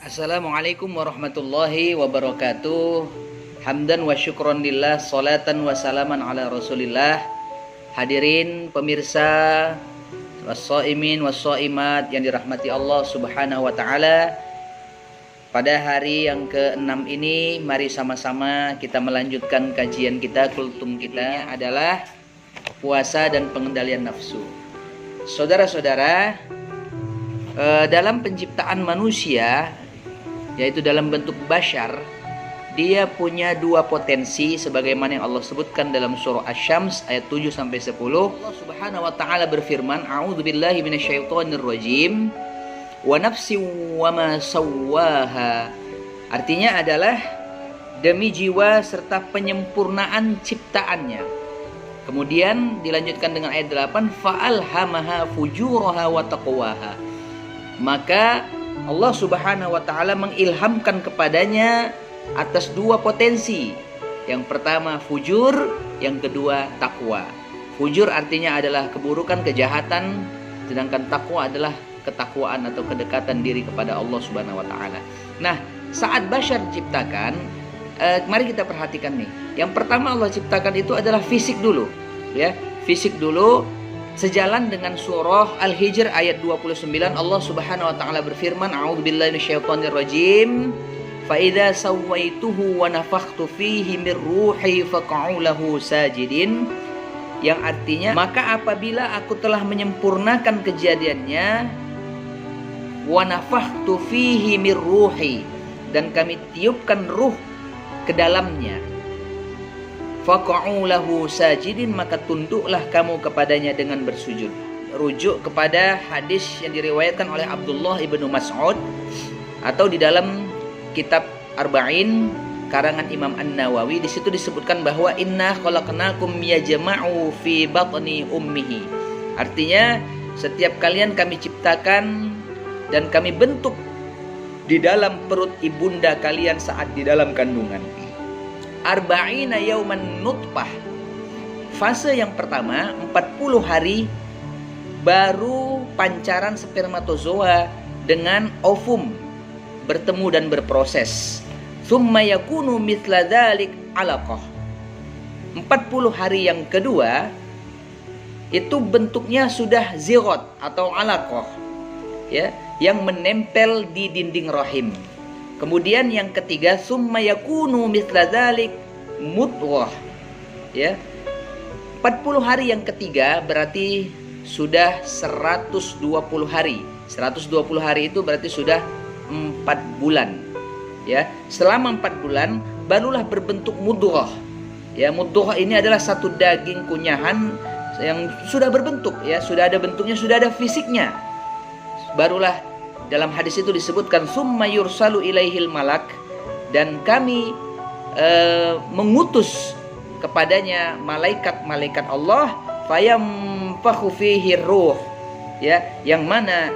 Assalamualaikum warahmatullahi wabarakatuh. Hamdan wa syukron lillah, salatan wa salaman ala rasulillah. Hadirin pemirsa, was-shaimin was-shaimat yang dirahmati Allah subhanahu wa ta'ala. Pada hari yang ke-6 ini, mari sama-sama kita melanjutkan kajian kita. Kultum kita adalah puasa dan pengendalian nafsu. Saudara-saudara, dalam penciptaan manusia, yaitu dalam bentuk bashar, dia punya dua potensi sebagaimana yang Allah sebutkan dalam surah Asy-Syams ayat 7 sampai 10. Allah Subhanahu wa taala berfirman, "A'udzubillahi minasyaitonirrajim. Wa nafsin wa ma sawwaha." Artinya adalah demi jiwa serta penyempurnaan ciptaannya. Kemudian dilanjutkan dengan ayat 8, "Fa'alhamaha fujuraha wa taqwaha." Maka Allah Subhanahu wa taala mengilhamkan kepadanya atas dua potensi. Yang pertama fujur, yang kedua takwa. Fujur artinya adalah keburukan, kejahatan, sedangkan takwa adalah ketakwaan atau kedekatan diri kepada Allah Subhanahu wa taala. Nah, saat bashar diciptakan, mari kita perhatikan nih. Yang pertama Allah ciptakan itu adalah fisik dulu, ya. Fisik dulu. Sejalan dengan surah Al-Hijr ayat 29, Allah Subhanahu wa taala berfirman, "A'udzubillahi minasyaitonirrajim. Fa idza sawaituhu wa nafakhtu fihi mir ruhi faq'u lahu sajidin." Yang artinya, maka apabila aku telah menyempurnakan kejadiannya, wa nafakhtu fihi mir ruhi, dan kami tiupkan ruh ke dalamnya, faq'u lahu sajidin, maka tunduklah kamu kepadanya dengan bersujud. Rujuk kepada hadis yang diriwayatkan oleh Abdullah ibnu Mas'ud atau di dalam kitab Arba'in karangan Imam An-Nawawi. Di situ disebutkan bahwa inna khalaqnakum yajma'u fi batni ummihi. Artinya setiap kalian kami ciptakan dan kami bentuk di dalam perut ibunda kalian saat di dalam kandungan. Arba'ina yauman nutfah. Fase yang pertama 40 hari baru pancaran spermatozoa dengan ovum bertemu dan berproses. Tsumma yakunu mithla dzalik 'alaqah. 40 hari yang kedua itu bentuknya sudah zigot atau 'alaqah, ya, yang menempel di dinding rahim. Kemudian yang ketiga, summa yakunu mithla dzalik mudghah, ya. 40 hari yang ketiga berarti sudah 120 hari. 120 hari itu berarti sudah 4 bulan. Ya, selama 4 bulan barulah berbentuk mudghah. Ya, mudghah ini adalah satu daging kunyahan yang sudah berbentuk, ya, sudah ada bentuknya, sudah ada fisiknya. Barulah dalam hadis itu disebutkan summa yursalu ilaihil malak, dan kami mengutus kepadanya malaikat-malaikat Allah, fayamfakhu fihi ruh, ya, yang mana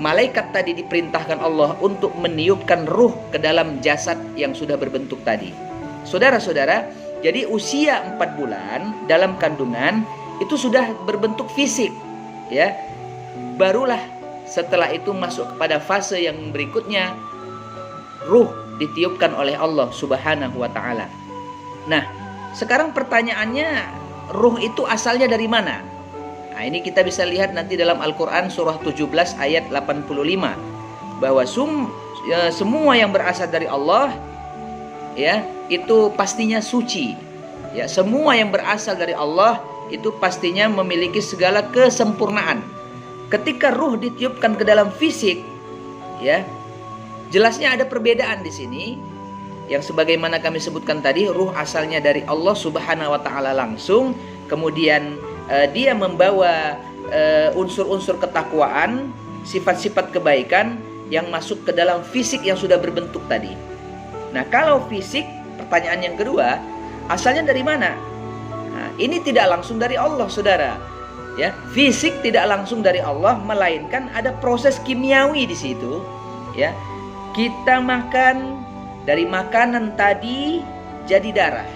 malaikat tadi diperintahkan Allah untuk meniupkan ruh ke dalam jasad yang sudah berbentuk tadi. Saudara-saudara, jadi usia 4 bulan dalam kandungan itu sudah berbentuk fisik, ya. Barulah setelah itu masuk kepada fase yang berikutnya, ruh ditiupkan oleh Allah Subhanahu wa taala. Nah, sekarang pertanyaannya, ruh itu asalnya dari mana? Nah, ini kita bisa lihat nanti dalam Al-Qur'an surah 17 ayat 85 bahwa semua yang berasal dari Allah, ya, itu pastinya suci. Ya, semua yang berasal dari Allah itu pastinya memiliki segala kesempurnaan. Ketika ruh ditiupkan ke dalam fisik, ya, jelasnya ada perbedaan di sini. Yang sebagaimana kami sebutkan tadi, ruh asalnya dari Allah Subhanahu wa taala langsung, kemudian dia membawa unsur-unsur ketakwaan, sifat-sifat kebaikan yang masuk ke dalam fisik yang sudah berbentuk tadi. Nah, kalau fisik, pertanyaan yang kedua, asalnya dari mana? Nah, ini tidak langsung dari Allah, saudara. Ya, fisik tidak langsung dari Allah, melainkan ada proses kimiawi di situ. Ya, kita makan, dari makanan tadi jadi darah,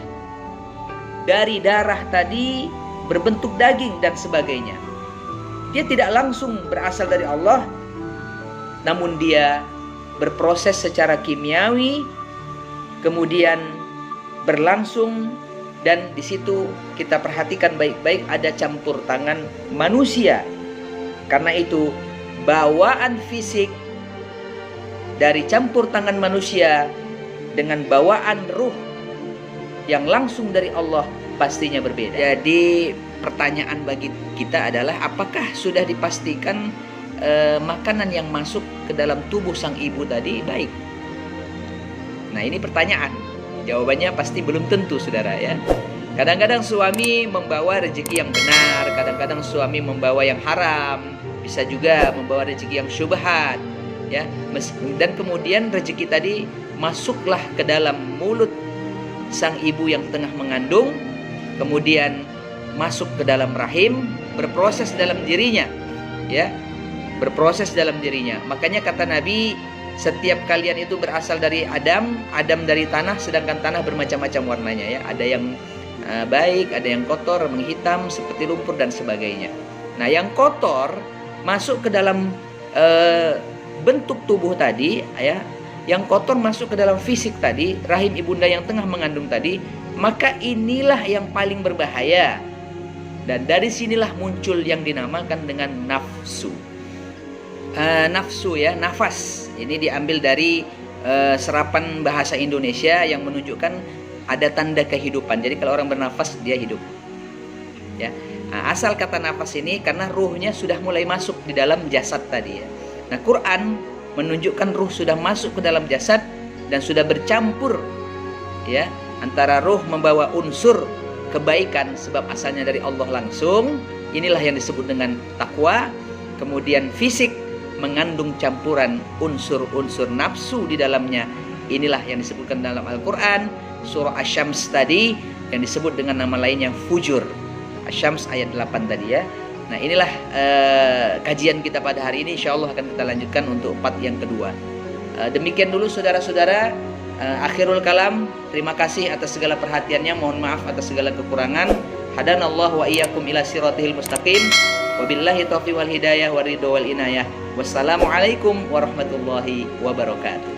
dari darah tadi berbentuk daging dan sebagainya. Dia tidak langsung berasal dari Allah, namun dia berproses secara kimiawi, kemudian berlangsung, dan di situ kita perhatikan baik-baik ada campur tangan manusia. Karena itu bawaan fisik dari campur tangan manusia dengan bawaan ruh yang langsung dari Allah pastinya berbeda. Jadi pertanyaan bagi kita adalah, apakah sudah dipastikan makanan yang masuk ke dalam tubuh sang ibu tadi baik? Nah, ini pertanyaan. Jawabannya pasti belum tentu, saudara ya. Kadang-kadang suami membawa rezeki yang benar, kadang-kadang suami membawa yang haram, bisa juga membawa rezeki yang syubhat, ya. Dan kemudian rezeki tadi masuklah ke dalam mulut sang ibu yang tengah mengandung, kemudian masuk ke dalam rahim, berproses dalam dirinya, ya. Berproses dalam dirinya. Makanya kata Nabi, setiap kalian itu berasal dari Adam, Adam dari tanah, sedangkan tanah bermacam-macam warnanya, ya. Ada yang baik, ada yang kotor, menghitam seperti lumpur dan sebagainya. Nah, yang kotor masuk ke dalam bentuk tubuh tadi, ya. Yang kotor masuk ke dalam fisik tadi, rahim ibunda yang tengah mengandung tadi, maka inilah yang paling berbahaya. Dan dari sinilah muncul yang dinamakan dengan nafsu. Nafsu, ya, nafas. Ini diambil dari serapan bahasa Indonesia yang menunjukkan ada tanda kehidupan. Jadi kalau orang bernafas, dia hidup, ya. Nah, asal kata nafas ini karena ruhnya sudah mulai masuk di dalam jasad tadi, ya. Nah, Quran menunjukkan ruh sudah masuk ke dalam jasad dan sudah bercampur, ya, antara ruh membawa unsur kebaikan sebab asalnya dari Allah langsung. Inilah yang disebut dengan takwa. Kemudian fisik mengandung campuran unsur-unsur nafsu di dalamnya. Inilah yang disebutkan dalam Al-Quran surah Asy-Syams tadi, yang disebut dengan nama lainnya fujur. Asy-Syams ayat 8 tadi, ya. Nah, inilah kajian kita pada hari ini. InsyaAllah akan kita lanjutkan untuk part yang kedua. Demikian dulu saudara-saudara. Akhirul kalam. Terima kasih atas segala perhatiannya. Mohon maaf atas segala kekurangan. Hadanallahu wa iyyakum ila siratihil mustaqim. Wabillahi taufiq wal hidayah wa ridho wal inayah. Wassalamualaikum warahmatullahi wabarakatuh.